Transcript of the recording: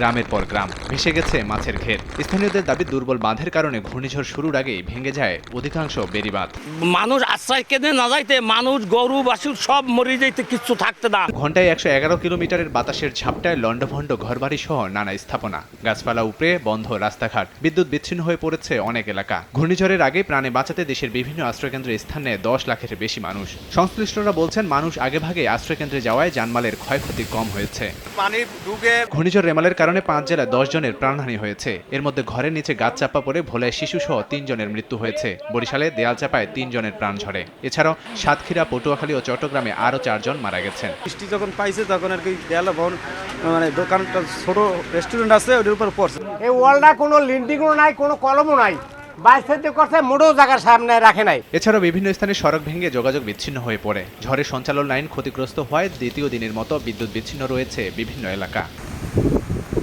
গ্রামের পর গ্রাম ভেসে গেছে মাছের ঘের। স্থানীয়দের দাবি, দুর্বল বাঁধের কারণে ঘূর্ণিঝড় শুরুর আগেই ভেঙে যায় অধিকাংশ বেড়িবাঁধ। মানুষ আশ্রয় কেঁদে না যাইতে মানুষ গরু বাছুর সব মরে যাইতে কিচ্ছু থাকতে না। ঘন্টায় 111 কিলোমিটারের বাতাসের ঝাপটায় লন্ডভন্ড ঘরবাড়ি সহ নানা স্থাপনা, গাছপালা উপড়ে বন্ধ রাস্তাঘাট, বিদ্যুৎ বিচ্ছিন্ন হয়ে পড়েছে অনেক এলাকা। ঘূর্ণিঝড়ের আগে প্রাণে বাঁচাতে দেশের বিভিন্ন আশ্রয়কেন্দ্রে স্থান নেয় 10 লাখের বেশি মানুষ। সংশ্লিষ্টরা বলছেন, মানুষ আগেভাগে আশ্রয়কেন্দ্রে যাওয়ায় জানমালের ক্ষয়ক্ষতি কম হয়েছে। ঘূর্ণিঝড় রেমালের কারণে 5 জেলায় 10 জনের প্রাণহানি হয়েছে। এর মধ্যে ঘরের নিচে গাছ চাপা পড়ে ভোলায় শিশুসহ 3 জনের মৃত্যু হয়েছে। বরিশালে দেয়াল চাপায় 3 জনের প্রাণ ঝরে। এছাড়াও সাতক্ষীরা, পটুয়াখালী ও চট্টগ্রামে আরও 4 জন মারা গেছেন। বৃষ্টি যখন পাইছে তখন আর কি দেয়ালে ভবন মানে দোকানটা ছোট রেস্টুরেন্ট আছে ওটার উপর পড়ছে। এই ওয়ালটা কোনো লিন্ডিংও নাই, কোনো কলমও নাই, বাইরে করছে মোটেও জায়গার সামনে রাখে নাই। এছাড়াও বিভিন্ন স্থানে সড়ক ভেঙে যোগাযোগ বিচ্ছিন্ন হয়ে পড়ে। ঝড়ের সঞ্চালন লাইন ক্ষতিগ্রস্ত হওয়ায় দ্বিতীয় দিনের মতো বিদ্যুৎ বিচ্ছিন্ন রয়েছে বিভিন্ন এলাকা।